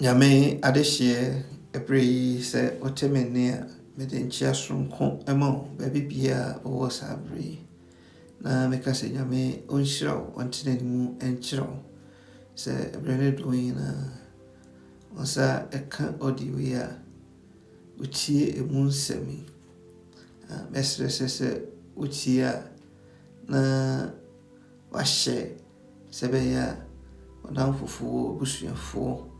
Nyame adehye ebrei se otemene mede nchia sonko ema baby bia owo sabre na meka se nyame onhyira ontenanimu enkyira se ebrene doina onsa eka odi a utie emu nsemi mesre se utie na wahye sebeya onamfofo busuafo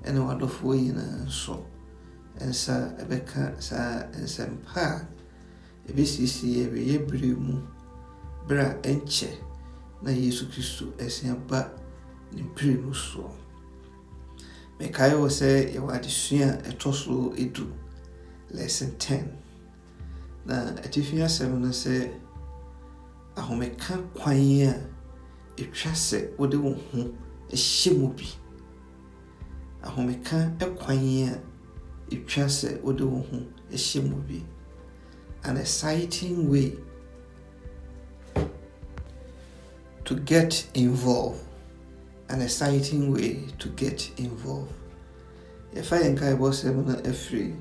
ene wadofo yina so ensa ebeka sa ensempa ebisisi ebe yebremu bra enche na Yesu Kristo esiaba ni prenu so mekayo se yawadesua etoso edu lesson 10 na etifia 7 na se ahomeka kwan a etwase wode wo ho ehyemu bi ahomeka ekwan a etwase wode wo ho ehyemu bi an exciting way to get involved. An exciting way to get involved. If I enkai bo sem na afri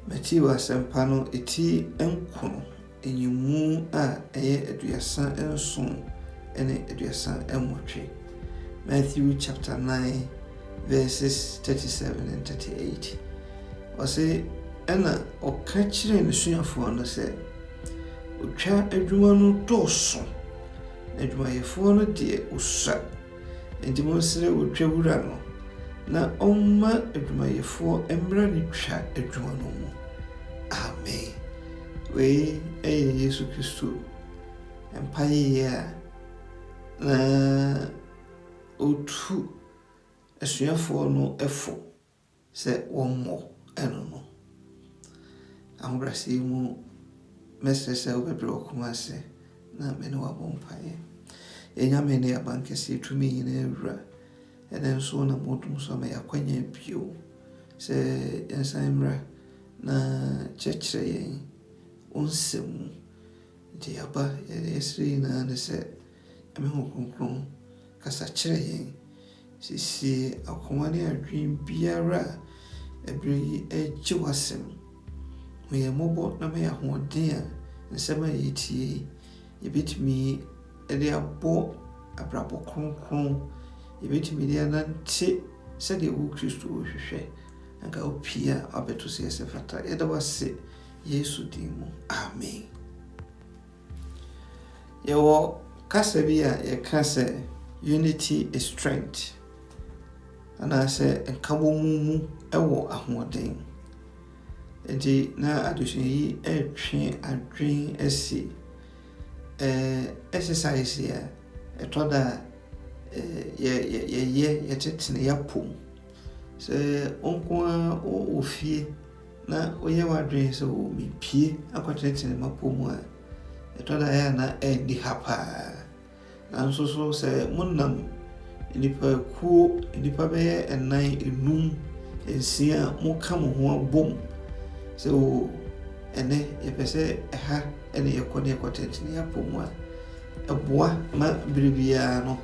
mati wa sempa no eti enkono enyumu a eye aduasa enson ene aduasa enwotwe. Matthew chapter 9 verses 37 and 38. Ose ena oka kire ne suafo no se otwa adwuma no doso adwuma yefo no de usa enti mo sere otwa wura no na omma adwuma yefo emra ne twa adwuma no mu. Amen. We Yesu Kristo empire na otu asuafo no efo se wonmo eno no ambrasi mu mesese obedro kumase na mene wabompaye enyame ne abankese tumi yina ewura enen so na modum so me yakwanya bio se ensamra na chechre yen onsem de aba esri na ne se eme ho konkron kasa kire yen sisi akomane adwin biara ebri ejiwasem me mobo na me ahoden a nsema yetie yebetimi ede abo abrabo konkron yebetimi de anante sede wo Kristo hwehwe anka opia abeto se sefata yeda wase Yesu dimu. Amen. Yewo kasa bia ye kasa unity is strength ana se enkabo mumu ewo ahoden enti na adusua yi etwe adwen esi exercise ya etoda ye tetene yapom se onkwa ofie na oye wadwen se o mipie akwatetene mapom a etoda ya na endi hapa na nso so se munam nipa be enan enum ensia mo kam ho abom se o ene yepese eha ene yekone kwatentene yapom a eboa ma bribia no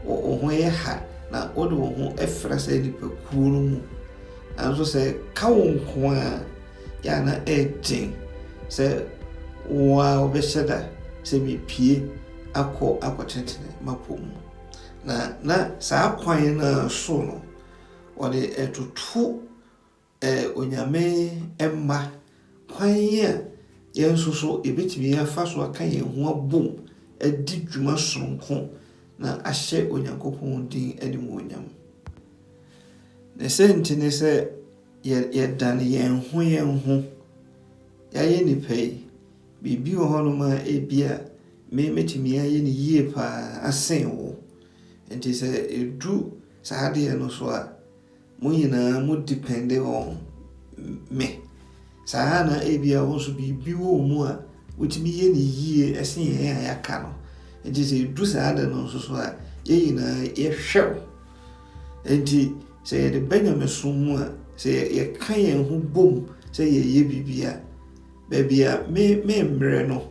o ho ye ha na o do ho efra se nipa kuo no mu anso se kawo nko a ya na etin se wa obesheda se bi pie akwatentene mapom na saa kwan na so no ode etutu onyame emma kwan a yenso so ebetimi afa so aka yen ho abom adi dwuma sonko na ahye onyankopon din animu onyam ne sentine se ye dan yen ho ya ye nipai bibi wo hono ma ebia metimi aye ni yie pa asen wo enti se edu saade no so a mo nyina mo depend on me saa na ebia wo so bibi wo mu a wotimi ye ni yie esen ye ayaka no enti se edu saade no so a ye nyina ye hwew enti se ye de Benjamin so mu a se ye kan yen ho bom se ye bibia bebia me mre no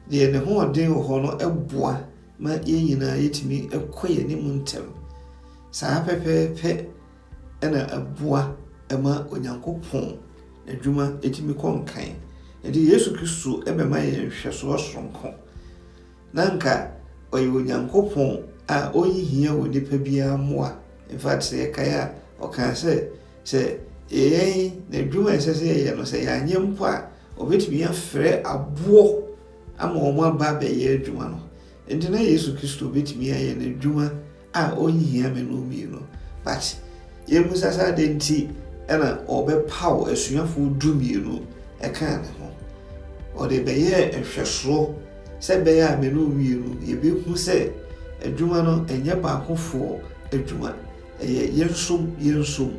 de ne ho odin ho no eboa ma ye nyina yetimi ekoye ni mu ntem saa pepepe ɛna ɛboa ɛma onyankopɔn adwuma ɛtumi kɔ nkan. Nti Yesu Kristo ɛbɛma yɛn hwɛsoɔ soronko. Na nka ɔyɛ onyankopɔn a ɔnyihia wɔ nipa biara mmoa. In fact, sɛ yɛkae a ɔka sɛ yɛn n'adwuma ɛsɛ sɛ yɛyɛ no sɛ yɛanyɛ mpo a ɔbɛtumi afrɛ aboɔ ama wɔn aba abɛyɛ adwuma no. Nti na Yesu Kristo bɛtumi ayɛ n'adwuma a ɔnyihia mɛno mmienu. But yɛn mu sasa de nti ɛna ɔbɛpaw asuafoɔ 12 ɛka ne ho. Ɔde bɛyɛ nhwɛsoɔ sɛ bɛyɛ a mɛno mmienu yɛbɛhu sɛ adwuma no ɛnyɛ baakofoɔ adwuma. Ɛyɛ yɛnsom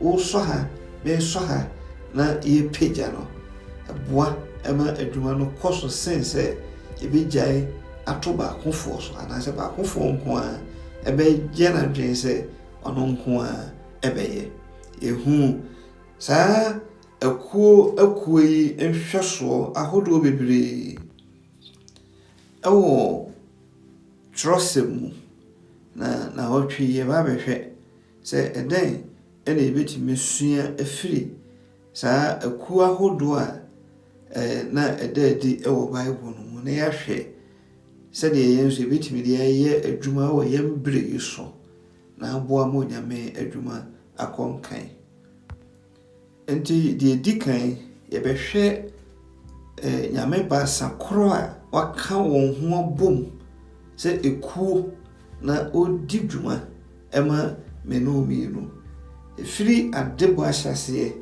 wosɔ ha bɛsɔ ha na yɛpagya no ɛboa ɛma adwuma no kɔ so sen sɛ yɛbɛgyae ato baakofoɔ so anaasɛ baakofoɔ nko a ɛbɛgye n'adwene sɛ ɔno nko a ɛbɛyɛ. Yɛhu saa akuo yi nhwɛsoɔ ahodoɔ bebree ɛwɔ twerɛsɛm mu na wɔtwe yɛba bɛhwɛ sɛ ɛdɛn ɛna yɛbɛtumi sua afiri saa akuo ahodoɔ a na ɛda adi ɛwɔ Bible no mu na yɛahwɛ sɛdeɛ yɛn nso yɛbɛtumi de ayɛ adwuma wɔ yɛn bere yi so na aboa ma Onyame adwuma akɔ nkan. Nti deɛ di kan yɛbɛhwɛ Nyame baasa koro a waka wɔn ho abom sɛ ekuo na ɔdi dwuma ɛma mɛno mmienu. Efiri adebɔ ahyɛseɛ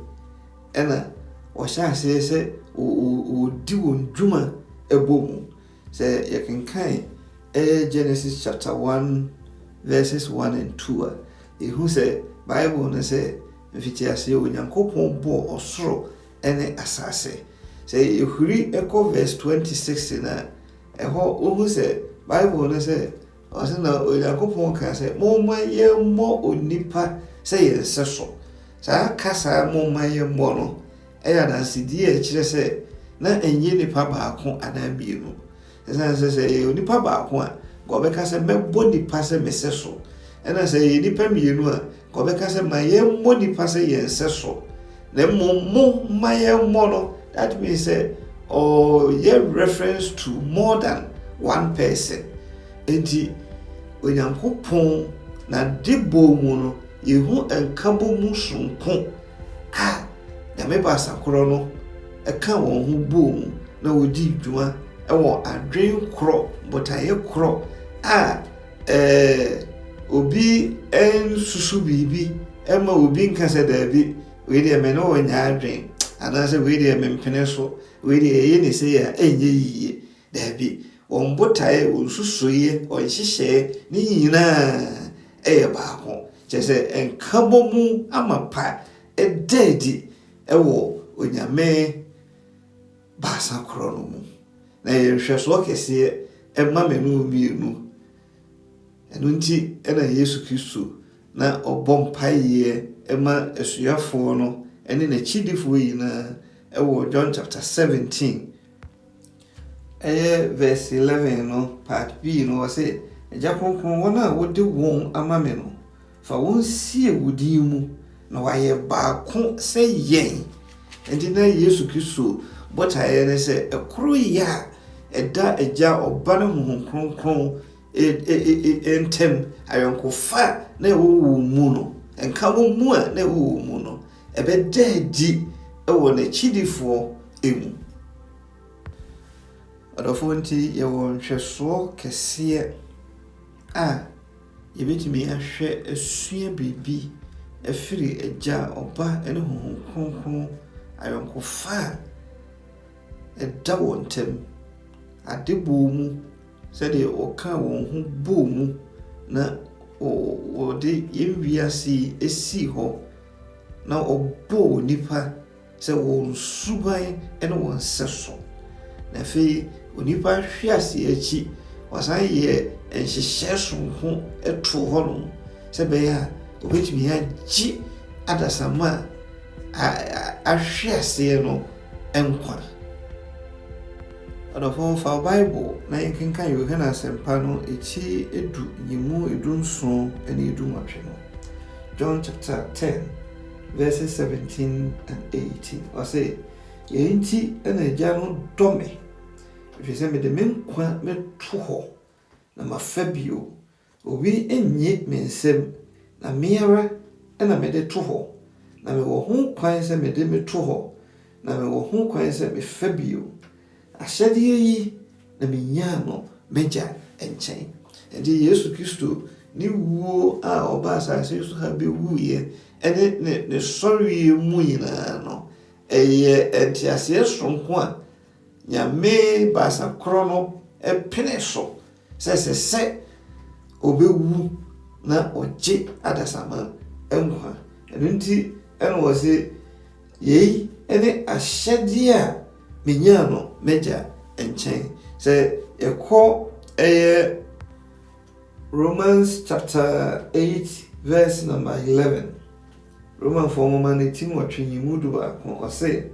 ɛna wɔhyɛ aseɛ sɛ ɔdi wɔn dwuma ɛbɔ mu. Sɛ yɛkenkan Genesis chapter 1 verses 1 and 2 a yɛhu sɛ Bible no sɛ mfitiaseɛ Onyankopɔn bɔɔ ɔsoro ɛne asase. Sɛ yɛhuri ɛkɔ verse 26 na ɛhɔ wohu sɛ Bible no sɛ ɔsɛ na Onyankopɔn ka sɛ momma yɛmmɔ onipa sɛ yɛn sɛ so. Saa kasa momma yɛmmɔ no ɛyɛ adansedie a ɛkyerɛ sɛ na ɛnyɛ nipa baako anaa mmienu. Ɛsan sɛ ɛyɛ nipa baako a ɔbɛka sɛ mɛbɔ nipa sɛ mesɛ so. Ɛna sɛ ɛyɛ nipa mmienu a ɔbɛka sɛ ma yɛmmɔ nipa sɛ yɛn sɛ so. Na mo ma yɛmmɔ no, that means sɛ ɔyɛ reference to more than one person. Enti Onyankopɔn na debɔ mu no yɛhu nkabɔ mu sonko a Nyame baasa koro no ɛka wɔn ho bɔ mu na wɔdi dwuma ɛwɔ adwen korɔ botaeɛ korɔ a obi nsusu biribi ɛma obi nka sɛ daabi wei deɛ mɛ ne wɔnya adwen anaasɛ wei deɛ mempene so wei deɛ ɛyɛ ne sɛ a ɛnyɛ yie daabi. Wɔn botaeɛ wɔn susuiɛ wɔn hyehyɛ ne nyinaa ɛyɛ baako. Kyerɛ sɛ nkabɔ mu ama pa ɛda adi ɛwɔ Onyame baasa koro no mu. Na yɛhwɛsoɔ kɛseɛ ɛma mɛno mmienu. Ɛno nti ɛna Yesu Kristo na ɔbɔ mpaeɛ ɛma asuafoɔ no ɛne n'akyidifoɔ nyinaa ɛwɔ John chapter 17 verse 11 no part B no wɔsɛ Agya Kronkron wɔn a wɔde wɔn ama me no fa wɔn sie wo din mu na wɔayɛ baako sɛ yɛn. Nti na Yesu Kristo botaeɛ ne sɛ ɛkoro yɛ a ɛda Agya Ɔba ne Honhom Kronkron ntɛm ayɔnkofa na ɛwɔ wɔn mu no nkabɔ mu a na ɛwɔ wɔn mu no ɛbɛda adi ɛwɔ n'akyidifoɔ emu. Adɔfoɔ nti yɛwɔ nhwɛsoɔ kɛseɛ a yɛbɛtumi ahwɛ asua biribi afiri Agya Ɔba ne Honhom Kronkron ayɔnkofa a ɛda wɔn ntam adebɔ mu sɛdeɛ ɔka wɔn ho bɔ mu na wɔde yɛn wiase esi hɔ na ɔbɔ nipa sɛ wɔn suban ne wɔn sɛ so. Na afei onipa hwe ase akyi wasan yɛ nhyehyɛ sonko ɛto hɔ no sɛ bɛyɛ a obɛtumi agye adasama a ahwe aseɛ no nkwa. Adɔfoɔ fa Bible na yɛkenkan Yohane asɛmpa no ekyi edu nyimu edu nson ne edu nwɔtwe no. John chapter 10 verses 17 and 18. Or say, Yenti and a jano dome. If you send me the men qua me tuho, na ma fabio, obi enye me nsem, na miara, and I made it tuho. Na me wo ho kwan se me de me tuho, na me wo ho kwan se me fabio. Ahyɛdeɛ yi na menya no megya nkyɛn. Enti Yesu Kristo ni wuo a ɔba asase so ha bɛwuiɛ ɛne ne sɔreɛ mu nyinaa no ɛyɛ nteaseɛ soronko a Nyame baasa korɔ no ɛpene so sɛ ɔbɛwu na ɔgye adasamma nkwa. Ɛno nti ɛna wɔ sɛ yei ɛne ahyɛdeɛ a menya no megya nkyɛn. Sɛ yɛkɔ ɛyɛ Romans chapter 8 verse number 11. Roman for moment 18 watwe nyimu do baako ɔsɛ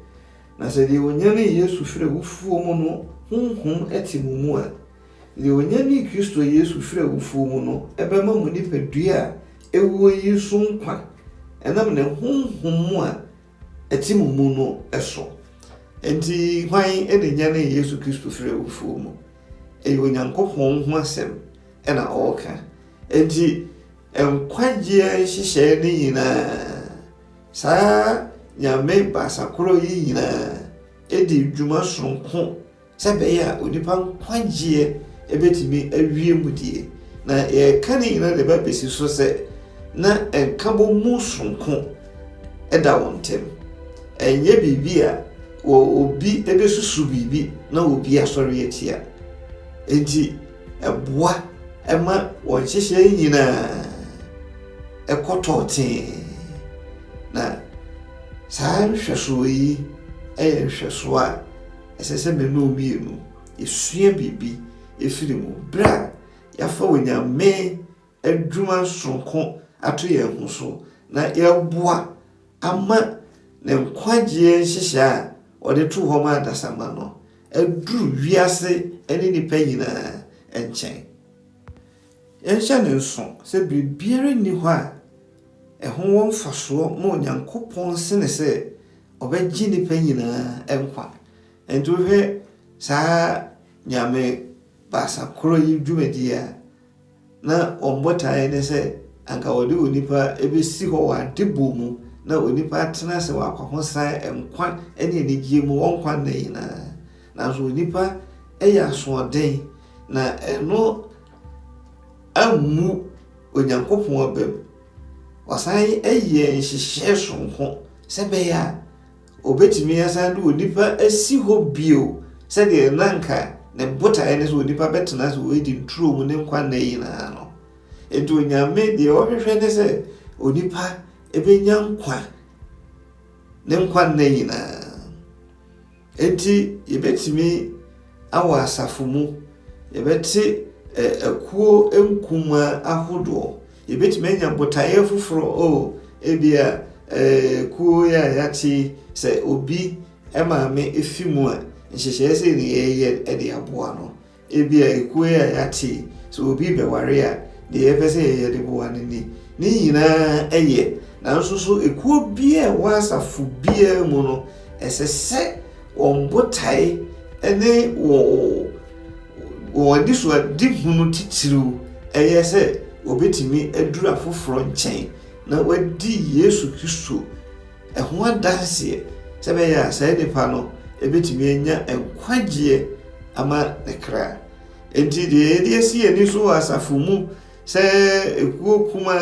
na sɛ deɛ onya ne Yesu firi awufuo mu no honhom ɛte mu mu a deɛ onya ne Kristo Yesu firi awufuo mu no ɛbɛma mu nipadua a ɛwuo yi so nkwa ɛnam ne honhom mu a ɛte mu mu no ɛso. Enti hwan ɛde nya ne Yesu Kristo firi awufuo mu ɛyɛ Onyankopɔn ho asɛm ɛna ɔka. Enti nkwagye hyehyɛ ne nyinaa saa Nyame basakoro yi nyinaa ɛdi dwuma soronko sɛ bɛyɛ a onipa nkwagye ɛbɛtumi awie mu die. Na yɛka ne nyinaa de ba bɛsi so sɛ na nkabɔ mu soronko ɛda wɔn ntam. Ɛnyɛ biribi a obi ɛbɛsusu biribi na obi asɔre atia. Enti ɛboa ɛma wɔn hyehyɛ nyinaa ɛkɔtɔɔtee. Na saa nhwɛsoɔ yi ɛyɛ nhwɛsoɔ a ɛsɛ sɛ mene omienu yɛsua biribi ɛfiri mu berɛ a yɛafa Onyame adwuma soronko ato yɛn ho so na yɛboa ama ne nkwagyeɛ nhyehyɛ a ɔde to hɔ ma adasamma no aduru wiase ɛne nipa nyinaa nkyɛn. Yɛnhyɛ ne nso sɛ biribiara nni hɔ a ɛho wɔ mfasoɔ ma Onyankopɔn sene sɛ ɔbɛgye nipa nyinaa nkwa. Enti wohwɛ saa Nyame basakoro yi dwumadi a na ɔmbɔtaeɛ ne sɛ anka wɔde onipa ɛbɛsi hɔ wɔ adebɔ mu na onipa atena sɛ wakɔhosan nkwa ɛne anigye mu wɔn nkwa nna nyinaa. Nanso onipa ɛyɛ asoɔden na ɛno ammu Onyankopɔn abam. Wasan ɛyɛ nhyehyɛ soronko sɛ bɛyɛ a obetumi asan de onipa asi hɔ bio sɛdeɛ nanka ne botaeɛ ne sɛ onipa bɛtena sɛ wɔadi nturo mu ne nkwa nna nyinaa no. Enti Onyame deɛ ɔhwehwɛ ne sɛ onipa ɛbɛnya nkwa ne nkwa nna nyinaa. Enti yɛbɛtumi awɔ asafo mu yɛbɛte akuo nkuma ahodoɔ. Yɛbɛtumi anya botaeɛ foforɔ ebia kuo ya yɛate sɛ obi maame efi mu a nhyehyɛeɛ sɛ ne yɛyɛ ɛde aboa no. Ebia ekuo ya yɛate sɛ obi bɛware a deɛ yɛpɛ sɛ yɛyɛ de boa no ni. Ne nyinaa ɛyɛ. Nanso so ekuo bia ɛwɔ asafo bia mu no ɛsɛ sɛ wɔn botaeɛ ɛne wɔn de so adi hunu titiriw ɛyɛ sɛ obetumi aduru afoforɔ nkyɛn na wadi Yesu Kristo ɛho adanseɛ sɛ bɛyɛ a saa nipa no ebetumi anya nkwagyeɛ ama ne kra. Enti deɛ yɛde asi yɛni so wɔ asafo mu sɛ ekuo kuma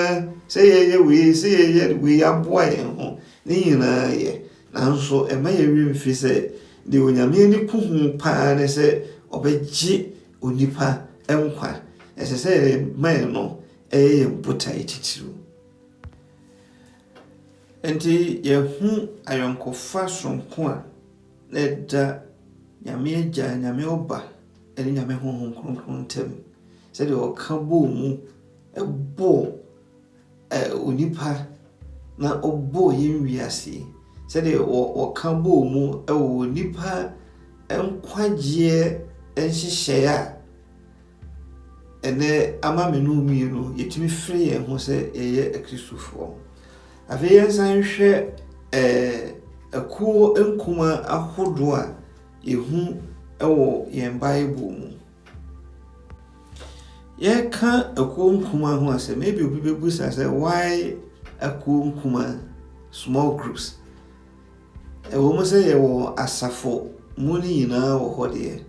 sɛ yɛyɛ wei sɛ yɛyɛ wei aboa yɛn ho ne nyinaa yɛ. Nanso ɛma yɛwie mfi sɛ deɛ Onyame ani ku ho paa ne sɛ ɔbɛgye onipa nkwa. Ɛsɛ sɛ man no ɛyɛ botaeɛ titiriw. Enti yɛhu ayɔnkofa soronko a na ɛda Nyame Agya, Nyame Ɔba ɛne Nyame Honhom Kronkron ntam. Sɛdeɛ ɔka bɔɔ mu ɛbɔɔ onipa na ɔbɔɔ yɛn wiase. Sɛdeɛ ɔka bɔɔ mu ɛwɔ onipa nkwagyeɛ nhyehyɛeɛ a ɛnɛ ama me no mienu yɛtumi firi yɛn ho sɛ yɛyɛ akristofoɔ. afei yɛnsan hwɛ akuo nkuma ahodoɔ a yɛhu ɛwɔ yɛn Bible mu. Yɛka akuo nkuma ho asɛm, maybe obi bɛbusa sɛ why akuo nkuma, small groups? Ɛwɔ mu sɛ yɛwɔ asafo mu ne nyinaa wɔ hɔ deɛ,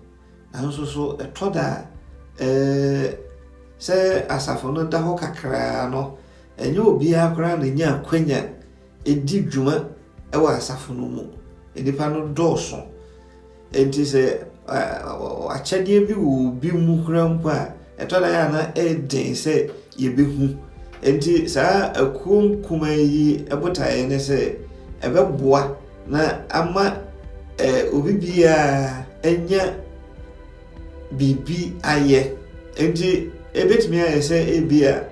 nanso so ɛtɔ da sɛ asafo no da hɔ kakraa no, ɛnyɛ obiara koraa na nya akwanya ɛdi dwuma ɛwɔ asafo no mu. Nnipa no dɔɔso, enti sɛ akyɛdeɛ bi wɔ obi mu koraa mpo a ɛtɔ da yɛ na ɛden sɛ yɛbɛhu. Enti saa akuo nkuma yi ɛbotaeɛ ne sɛ ɛbɛboa na ama obi biara anya biribi ayɛ. Enti ɛbɛtumi ayɛ sɛ ebia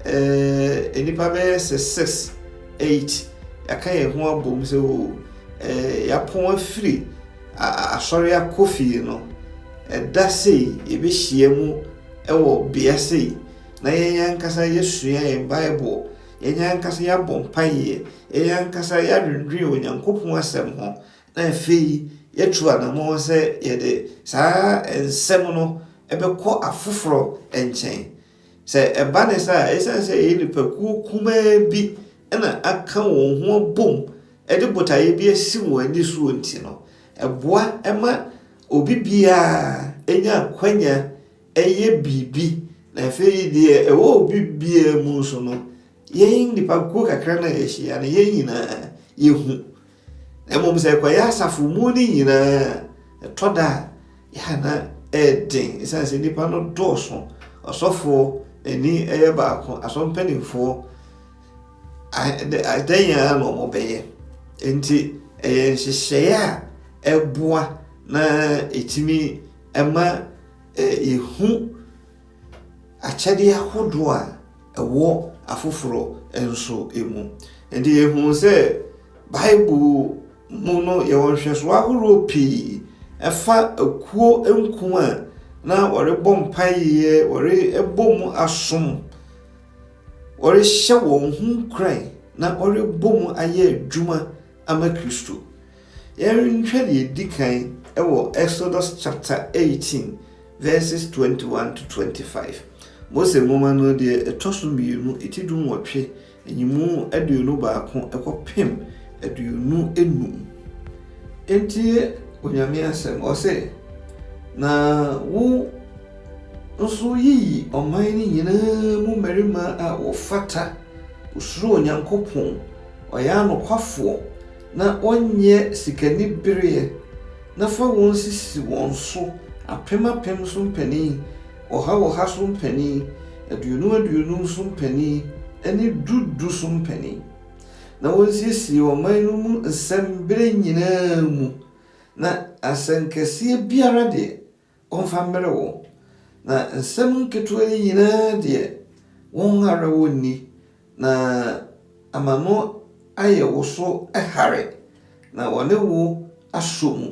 nnipa bɛyɛ 6-8 yɛaka yɛn ho abom sɛ yɛapɔn afiri asɔre akɔ fie no, ɛda sei yɛbɛhyia mu ɛwɔ bea sei na yɛn ankasa yɛsua yɛn Bible, yɛn ankasa yɛabɔ mpaeɛ, yɛn ankasa yɛadwendwen Onyankopɔn asɛm ho, na afei yɛtu anammɔn sɛ yɛde saa nsɛm no ɛbɛkɔ afoforɔ nkyɛn. Sɛ ɛba ne sɛ ɛsiane sɛ yɛyɛ nipakuo kumaa bi ɛna aka wɔn ho abom ɛde botaeɛ bi asi wɔn ani so nti no, ɛboa ɛma obi biara ɛnya akwanya ɛyɛ biribi. Na afei deɛ ɛwɔ obi biara mu nso no, yɛn nipakuo kakra na yɛhyia no yɛn nyinaa yɛhu. Na mmom sɛ ɛkɔyɛ asafo mu ne nyinaa, ɛtɔ da yɛana ɛden ɛsiane sɛ nnipa no dɔɔso. Ɔsɔfoɔ ani ɛyɛ baako, asɔmpanimfoɔ adan a na ɔmɔbɛyɛ. Enti ɛyɛ nhyehyɛeɛ a ɛboa na ɛtumi ɛma yɛhu akyɛdeɛ ahodoɔ a ɛwɔ afoforɔ nso mu. Enti yɛhu sɛ Bible mu no yɛwɔ nhwɛsoɔ ahoroɔ pii ɛfa akuo nko a na wɔrebɔ mpaeɛ, wɔrebɔ mu asom, wɔrehyɛ wɔn ho nkuran na wɔrebɔ mu ayɛ adwuma ama Kristo. Yɛnhwɛ deɛ ɛdi kan ɛwɔ Exodus chapter 18 verses 21-25. Mose nwoma no deɛ ɛtɔ so mmienu, ɛti dum wɔtwe, ɛnyimu aduonu baako ɛkɔpem aduonu enum. Enti Onyame asɛm ɔsɛ, na wo nso yiyi ɔman no nyinaa mu mmarima a wɔfata, osuro Onyankopɔn, ɔyɛ anokwafoɔ, na ɔnyɛ sikani bereɛ, na fa wɔn sisi wɔn so apem so mpanin, ɔha so mpanin, aduonu so mpanin, ɛne dudu so mpanin. Na wɔnsiesie ɔman no mu nsɛmbere nyinaa mu, na asɛnkɛseɛ biara deɛ ɔmfa mmere wɔn, na nsɛm nketewa nyinaa deɛ wɔn ara wɔnni, na ama no ayɛ wo so ɛhare, na wɔne wo asɔ mu.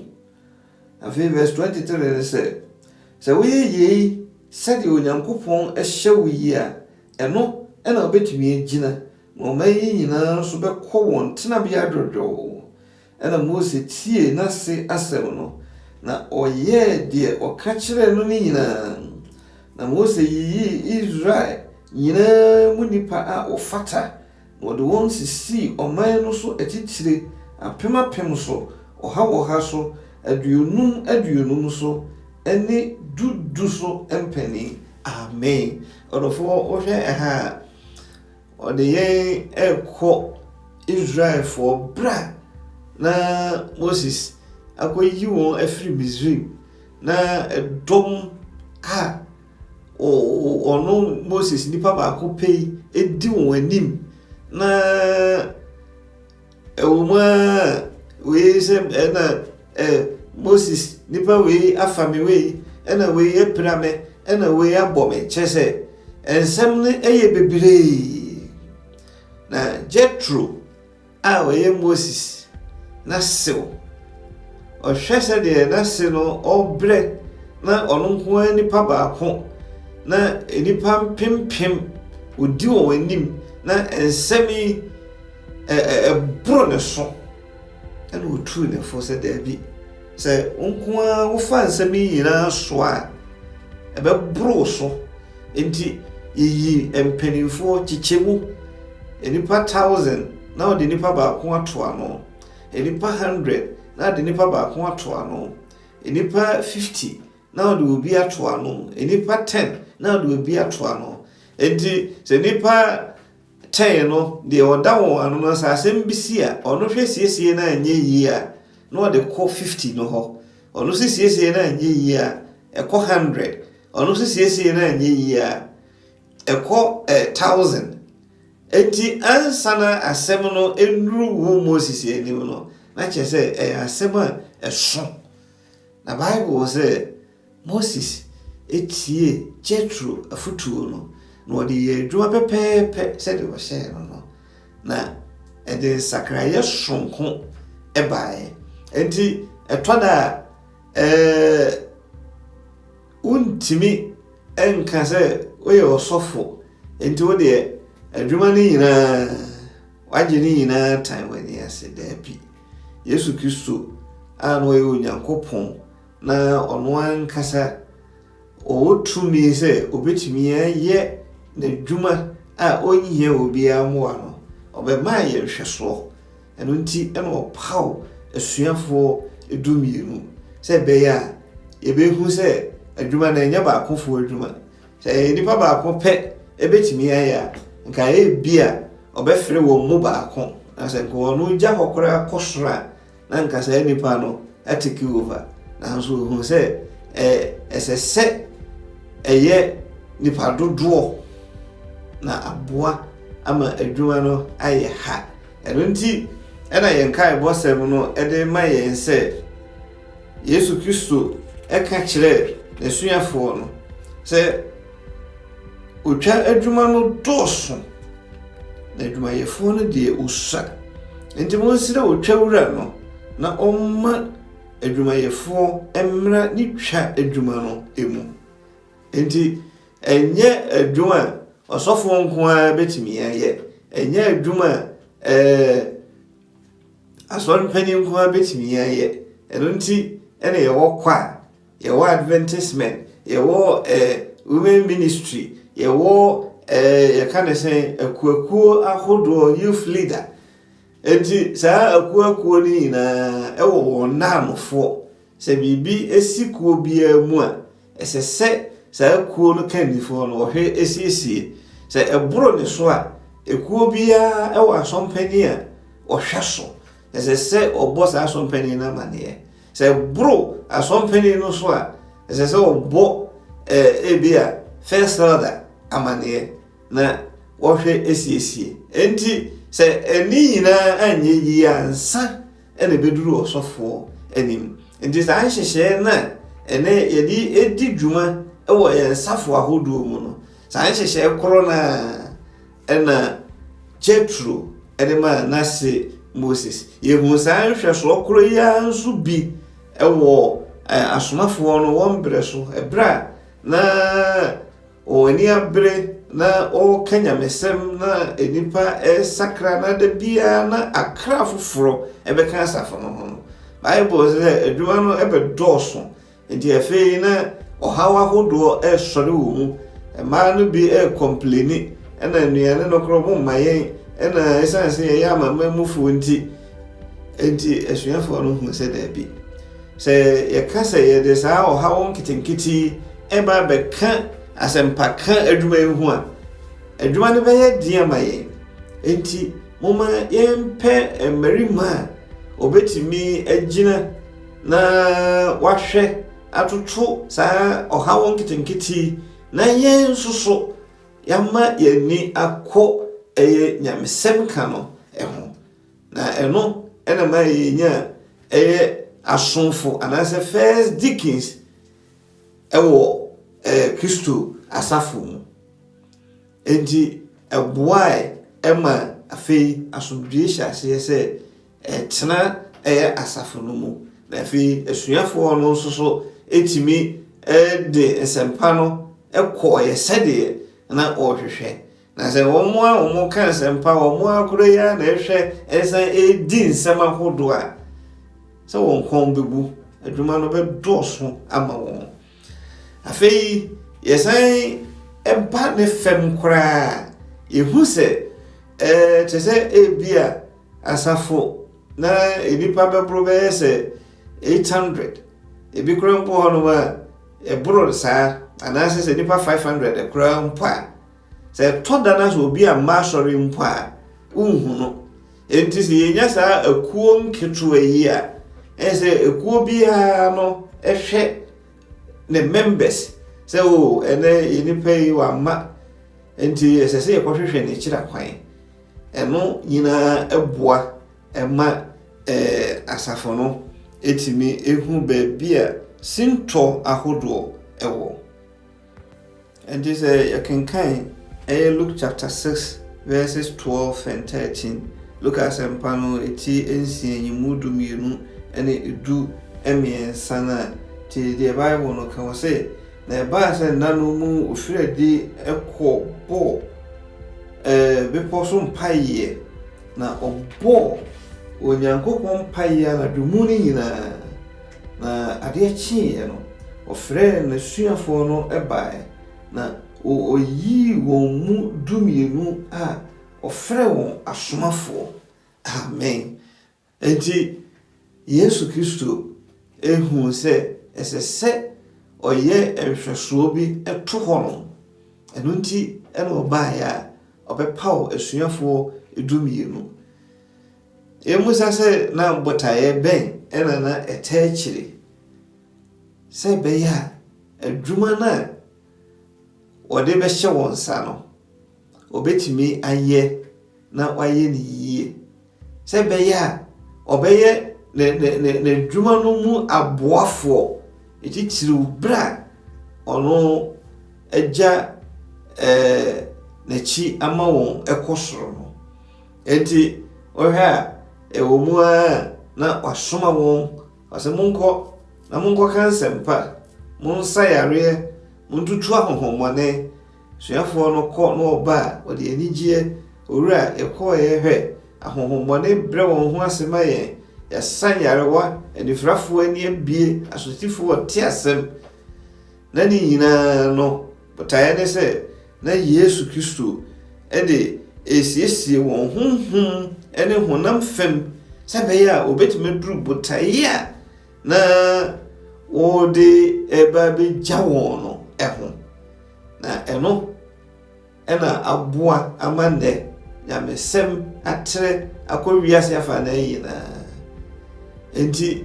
Afei verse 23 ne sɛ woyɛ yei sɛdeɛ Onyankopɔn ɛhyɛ wo yi a, ɛno ɛna wobɛtumi agyina, na ɔman yi nyinaa nso bɛkɔ wɔn tenabea dwodwoo. Ɛna Mose tie n'ase asɛm no, na ɔyɛɛ deɛ ɔka kyerɛɛ no ne nyinaa. Na Mose yiyii Israel nyinaa mu nipa a wɔfata, na wɔde wɔn sisii ɔman no so atitire apem so, ɔha so, aduonum so, ɛne dudu so mpanin. Amen. Ɔdɔfoɔ wɔhwɛ ɛha a ɔde yɛn ɛkɔ Israelfoɔ bra na Moses akɔyi wɔn afiri Misraim, na ɛdɔm a ɔno Moses nipa baako pɛi ɛdi wɔn anim, na ɛwɔ mu a wei sɛ ɛna Moses nipa wei afa me wei, ɛna wei apira me, ɛna wei abɔ me. Kyerɛ sɛ nsɛm no ɛyɛ bebree. Na Jethro a ɔyɛ Moses na sew, ɔhwɛ sɛdeɛ na se no ɔbrɛ, na ɔno nko ara nipa baako, na nipa mpempem odi wɔn anim, na nsɛm yi bro ne so ɛna otu ne fo sɛ dabi sɛ onkoa wo fa nsɛm nyina so a ɛbɛboro so enti yi mpanimfoɔ kyekyemu enipa 1000 na ɔde nipa baako ato ano enipa 100 na ɔde nipa baako ato ano enipa 50 na ɔde obi ato ano enipa 10 na ɔde obi ato ano enti sɛ nipa 10 no de ɔda wɔn ano no sɛ asɛm bi si a ɔno hwɛ siesie na anyɛ yie a na ɔde kɔ 50 no hɔ ɔno si siesie na anyɛ yie a ɛkɔ 100 ɔno si siesie na anyɛ yie a ɛkɔ 1000 enti ansa na asɛm no enuru wo Moses anim no na kyerɛ sɛ ɛyɛ asɛm a ɛso na Bible sɛ Moses etie Jethro afutuo no na ɔde yɛ adwuma pɛpɛɛpɛ sɛ de wɔhyɛ no na ɛde sakrayɛ sonko ɛbaeɛ enti ɛtɔ da untimi ɛnka sɛ oyɛ ɔsɔfo enti wo de adwuma no nyinaa wagye ne nyinaa time wani ase daabi Yesu Kristo a no ɔyɛ Onyankopɔn na ɔno ankasa ɔwɔtumi sɛ obetumi ayɛ n'adwuma a ɔnyɛ obiara mmoa no ɔbɛma yɛ hwɛsoɔ ɛno nti ɛna ɔpaw asuafoɔ edumienu sɛ bɛyɛ a yɛbɛhu sɛ adwuma na ɛnyɛ baakofoɔ adwuma sɛ nipa baako pɛ ɛbɛtumi ayɛ a nka yɛ bi a ɔbɛfrɛ wɔn mu baako na sɛ nka ɔno gya hɔkora akɔsoro a na nka sɛ nipa no take over nanso hu sɛ ɛsɛ sɛ ɛyɛ nipa dodoɔ na aboa ama adwuma no ayɛ ha ɛno nti ɛna yɛn kae bɔsɛm no ɛde ma yɛn sɛ Yesu Kristo ɛka kyerɛ n'asuafoɔ no sɛ otwa adwuma no dɔɔso na adwumayɛfoɔ no deɛ osua nti mo nsira otwa wura no na ɔmma adwumayɛfoɔ mmra ne twa adwuma no emu nti ɛnyɛ adwuma ɔsɔfoɔ nko ara betumi ayɛ ɛnyɛ adwuma asɔre mpanyin nko ara betumi ayɛ ɛno nti ɛna yɛwɔ kwa yɛwɔ advertisement yɛwɔ women ministry yɛwɔ yɛka ne sɛ akuakuo ahodoɔ youth leader enti saa akuakuo no nyinaa ɛwɔ wɔn naanofoɔ sɛ biribi esi kuo biara mu a ɛsɛ sɛ saa kuo no kandifoɔ no wɔhwɛ esiesie sɛ ɛboro ne so a ekuo biara ɛwɔ asɔmpani a ɔhwɛ so ɛsɛ sɛ ɔbɔ saa asɔmpani no amaneɛ sɛ boro asɔmpani no so a ɛsɛ sɛ ɔbɔ ebi a first order amaneɛ na wɔhwɛ esiesie enti sɛ ɛni nyinaa anyɛ yie ansa ɛna beduru ɔsɔfoɔ anim nti saa nhyehyɛ na ɛnɛ yɛde edi dwuma ɛwɔ yɛn nsafo ahodoɔ mu no saa nhyehyɛ korɔ na ɛna Jethro ɛde ma n'ase Moses yɛhu saa nhwɛsoɔ korɔ yi nso bi ɛwɔ asomafoɔ no wɔn brɛ so ɛbrɛ na oni abre na ɔka nyamesɛm na enipa sakra na da bia na akra foforo ɛbɛka asafo no ho Bible sɛ adwuma no ɛbɛdɔɔso nti afei na ɔhaw ahodoɔ ɛsɔre wɔ mu ɛmaa no bi complaini ɛna nnuane no korɔ mo mmayɛn ɛna ɛsan sɛ yɛyɛ amamamufoɔ nti asuafoɔ no hu sɛ daabi sɛ yɛka sɛ yɛde saa ɔhaw nketenkete ɛba bɛka asɛmpaka adwuma yi ho a adwuma no bɛyɛ deɛ ma yɛn enti moma yɛmpɛ mmarima a obetumi agyina na wahwɛ atoto saa ɔhaw nketenkete na yɛn nso so yɛama yɛni akɔ ɛyɛ nyamesɛm ka no ɛho na ɛno ɛna ma yɛnya ɛyɛ asomfo anaasɛ first deacons ɛwɔ Kristo asafo mu enti ɛboae ɛma afei asomdwie hyɛ aseɛ sɛ ɛtena ɛyɛ asafo no mu na afei asuafoɔ no nso so etimi de nsɛmpa no ɛkɔ yɛ sɛdeɛ na ɔhwehwɛ na se omo kan sempa omo akoro ya na ehwe esa edi nsem ahodo a se won kon bebu adwuma no be doso ama won afei yesan eba ne fem kra yehu se tese ebia asafo na edipa bebro be se 800 ebi kra mpo hono ma ebro sa anase se edipa 500 ekra mpo a se toda na so obi a masori mpo a unhu no enti se yenya sa akuo nketu ayi a ese akuo bia no ehwe ne members se o ene yenipa yi wa ma enti ese se yekohwehwe ne kira kwan eno nyina eboa ema asafo no etimi ehu ba bia sinto ahodo ewo enti se yakenkan Luke chapter 6 verses 12 and 13 look at sempano eti ensie nyimudu mienu ene edu emiensa na ti the Bible no kan say na ba se nanu mu ofiredi ekọ bo bepo so mpaye na obo onyankopon mpaye na dumu ni nyina na ade achi no ofre na suafo no ebae na oyi won mu dumienu a ofre won asomafo amen enti Yesu Kristo ehu se esese oye ehweso bi eto hono eno nti ena obaaya obepaw esuafo edumienu emusa se na botaye ben ena na etachiri se beya adwuma na ode be hye won sa no obetimi aye na waye ni yie se beya obeye ne dwuma no mu aboafo etitiri bra ono eja na chi ama won ekosoro no enti ohwa ewomu a na wasoma won wasemunko na munko kan sempa munsa yare muntutu ahohomone suafo no ko no oba ode anigye owura ekọ ehwe ahohomone bre won ho asema ye yasan yarewa enifrafo ani abie asotifo te asem na ni nyina no botaye ne se na Yesu Kristo ede esiesie won honhom ene honam fem sabeya obetime duru botaye na ode eba be jawon no eho na eno ena aboa amande nyamesem atre akọwiase afa na yina enti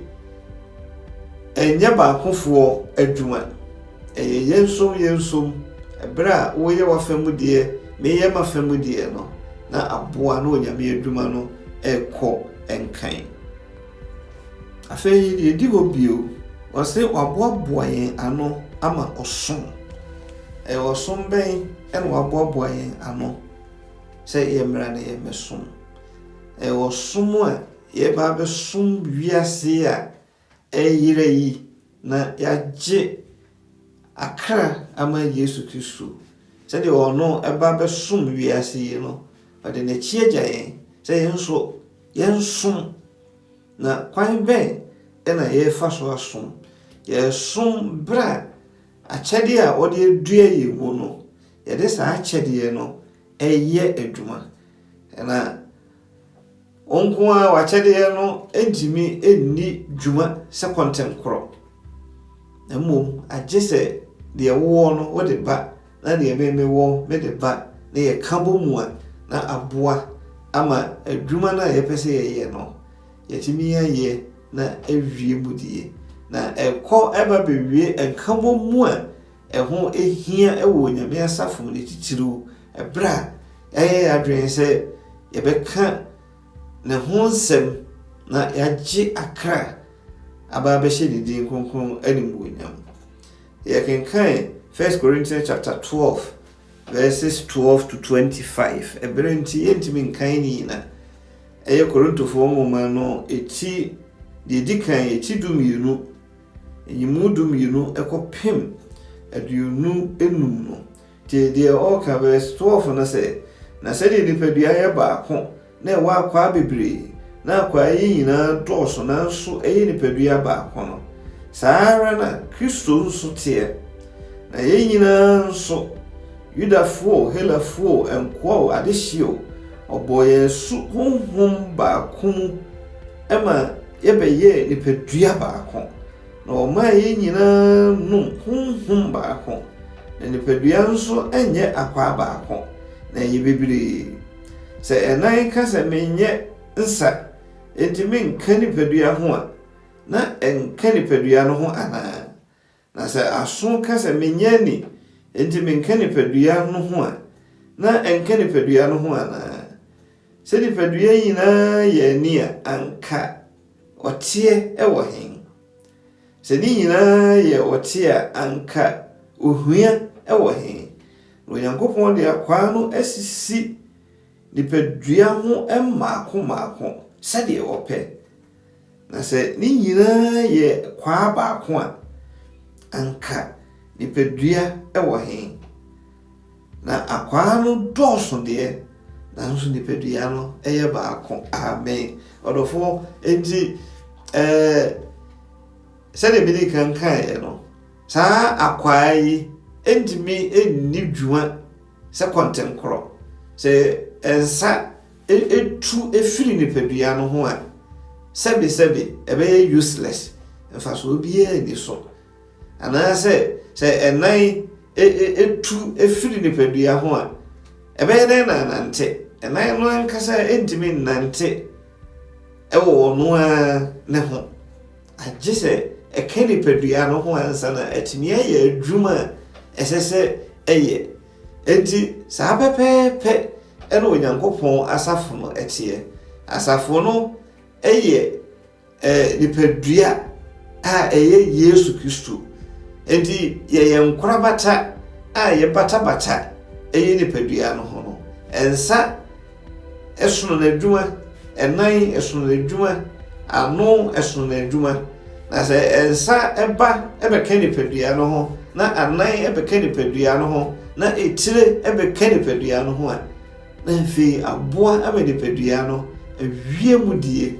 enya ba akofo adwuma yensom ebra wo ye wafemu de me ye mafemu de no na aboa no nyame adwuma no ekọ enkan afei ye di go bio wose waboaboa yen ano ama osom osom ben en waboaboa yen ano se ye mra na ye mesom osom a ye ba be som wiase a eyire yi na yaje akra ama Yesu Kristo se de ono eba be som wiase yi no ade na chieja yen se yensom na kwan ben ena ye fa so asom ye som bra achede a ode adua yi mu no ye de sa achede no eye adwuma na onko a wachede no entimi enni dwuma se kontenkro na mom agese de wo no wo de ba na de meme wo me de ba na ye kabo mu a na aboa ama adwuma na ye pese ye no yetimi ye na ewie mudie na ekọ eba bewie enkabo mu a eho ehia ewo nyame asafo ne titiru ebra adwen se ye beka ne honsem na yaje akra aba be hye didin kronkron animu nyam ye kenkan 1 Corinthians chapter 12 verses 12 to 25 ebrenti entimi nkan ni na eye Korintofo moma no eti de dikan eti dumienu enyimu dumienu ekopem aduonu enum no te de oka verse 12 na say na say de nipadua ye baako na wa akwa bebre na akwa yi nyina dɔɔso na nso ɛyɛ nipadua baako no saara na Kristo nso te na ye nyina nso Yudafo Helafo enko adehio ɔbɔ su honhom baako mu ɛma yɛbɛyɛ nipadua baako na ɔma ye nyina num honhom baako na nipadua nso ɛnyɛ akwa baako na yɛ bebre sɛ ɛnan ka sɛ menyɛ nsa enti menka nipadua ho a na ɛnka nipadua no ho ana na sɛ aso ka sɛ menyɛ ni enti menka nipadua no ho a na ɛnka nipadua no ho ana sɛ nipadua nyinaa yɛ ani a anka ɔteɛ ɛwɔ hen sɛ ni nyinaa yɛ ɔteɛ a anka ohua ɛwɔ hen na Onyankopɔn de akwa no asisi nipadua ho maako sɛdeɛ wɔpɛ na sɛ ni nyinaa yɛ kwa baako a anka nipadua ɛwɔ hen na akwa no dɔɔso deɛ nanso nipadua no ɛyɛ baako amen ɔdɔfo enti sɛdeɛ bi de kankan no saa akwa yi entimi enni dwuma sɛ kɔntenkorɔ sɛ ensa etu efiri nipadua no ho a sɛbi ɛbɛyɛ useless mfa so obiara ni so anaasɛ sɛ ɛnan etu efiri nipadua ho a ɛbɛyɛ dɛn na nante ɛnan no ankasa entimi nante ɛwɔ no a ne ho agye sɛ ɛka nipadua no ho ansa na atimi ayɛ adwuma ɛsɛ sɛ ɛyɛ enti saa pɛpɛɛpɛ ɛna Onyankopɔn asafo no ɛteɛ asafo no ɛyɛ nipadua a ɛyɛ Yesu Kristo enti yɛyɛ nkorabata a yɛ bata ɛyɛ nipadua no ho no ɛnsa ɛsono n'adwuma ɛnan ɛsono n'adwuma ano ɛsono n'adwuma na sɛ ɛnsa ɛbɛka nipadua no ho na anan ɛbɛka nipadua no ho na etire ɛbɛka nipadua no ho a na afei aboa ama nipadua no awie mu die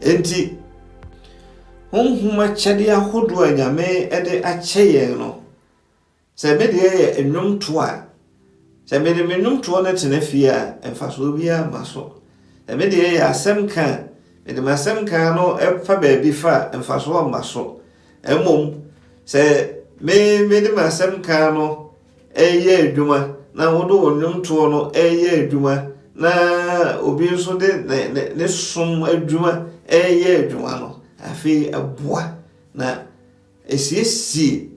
enti honhom akyɛde ahodoɔ a Nyame ɛde akyɛ yɛn no sɛ me deɛ yɛ nnwomto a sɛ me de me nnwomto no tena fie a ɛmfaso biara ma so sɛ me deɛ yɛ asɛm ka me de asɛm ka no ɛfa baabi fa ɛmfaso ma so mmom sɛ me de asɛm ka no ɛyɛ adwuma na wodo nnwomto no ɛyɛ adwuma na obi nso de ne som adwuma ɛyɛ adwuma no afei aboa na esiesie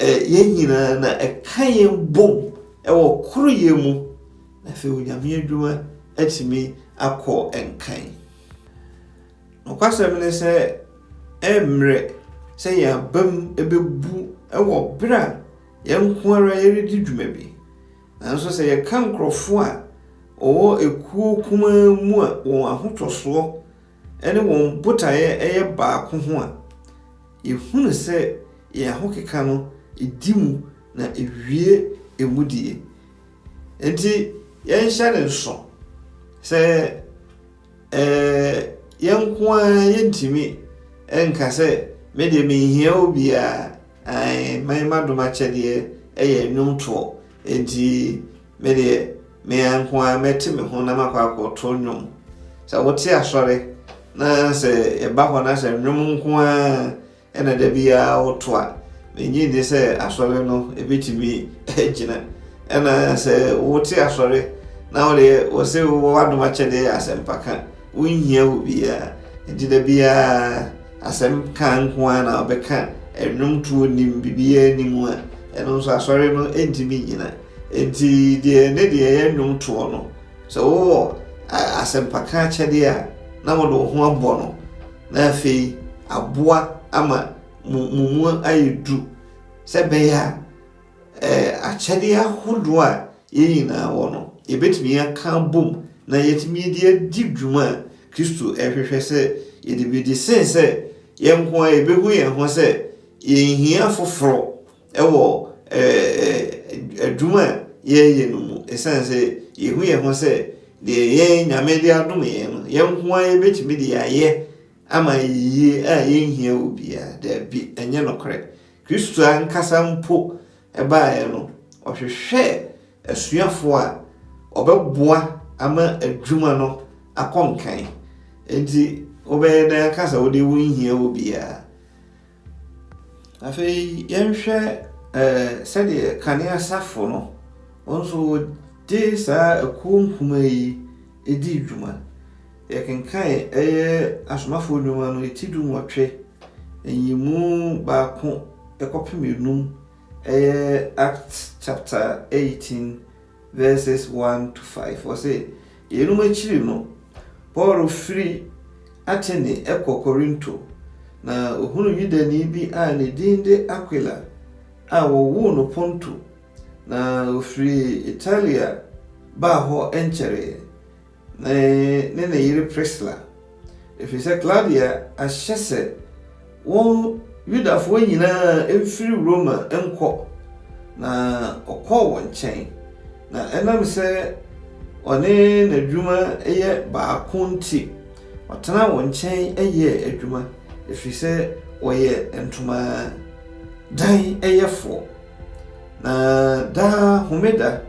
yɛn nyinaa na ɛka yɛn bom ɛwɔ koro yɛn mu na afei Onyame adwuma atimi akɔ ɛnkan nokwasɛm ne sɛ ɛmmerɛ sɛ yɛabam ɛbɛbu ɛwɔ berɛ a yɛnko ara yɛredi dwuma bi nanso sɛ yɛka nkurɔfoɔ a ɔwɔ ekuo kumaa mu a wɔn ahotɔsoɔ ɛne wɔn botaeɛ ɛyɛ baako ho a yɛhunu sɛ yɛn ahokeka no ɛdi mu na ɛwie ɛmudie enti yɛnhyɛ ne nso sɛ yɛnko ara yɛntimi ɛnka sɛ mede menhia obi a man madom akyɛdeɛ ɛyɛ nnwomtoɔ enti mede meyanko a mɛte me ho na makɔ akɔto nnwom sɛ wote asɔre na sɛ yɛba hɔ na sɛ nnwom nko a ɛna da biara woto a menyi de sɛ asɔre no ɛbɛtumi agyina ɛna sɛ wote asɔre na wode wɔsɛ wɔadom akyɛdeɛ asɛmpaka wonhia wo biara enti da biara asɛm ka nko a na wɔbɛka nnwomtoɔ nim bibiara nim a ɛno nso asɔre no ɛntimi nyina enti deɛ ne deɛ yɛ nnwomtoɔ no sɛ wowɔ asɛmpaka akyɛdeɛ a na wode wo ho abɔ no na afei aboa ama mu ayɛ du sɛ bɛyɛ akyɛdeɛ ahodoɔ a yɛn nyinaa wɔ no yɛbɛtumi aka bom na yɛtumi de adi dwuma a Kristo ɛhwehwɛ sɛ yɛde bi de sen sɛ yɛnko a yɛbɛhu yɛn ho sɛ yɛnhia foforɔ ɛwɔ adwuma ye no mu esan se yehu ye ho se de ye nyame de adom ye no ye ho aye betimi de aye ama ye a ye hia obia da bi enye nokre Kristo ankasa mpo eba ye no ohwehwe asuafo a obeboa ama adwuma no akonkan enti obeda kasa wode wo hia obia afei yenhwe sɛdeɛ kanea safo no onso de saa akunkuma yi edi dwuma yɛkenkan asomafo dwuma no etidu nwɔtwe enyimu baako ekɔpemnum Acts chapter 18 verses 1 to 5 or say yenum akyiri no Paul free Atene ekɔ Korinto na ohunu Yudani bi a ne din de Aquila a wowo no Ponto na ofiri Italia ba ho enkyere na ne yire Priscilla efise Claudia ahyese won Yudafo nyinaa emfiri Roma enkɔ na ɔkɔ wɔn nkyɛn na enam sɛ ɔne n'adwuma ɛyɛ baako nti ɔtena wɔn nkyɛn ɛyɛ adwuma efise ɔyɛ ntoma dan ɛyɛfo na da homeda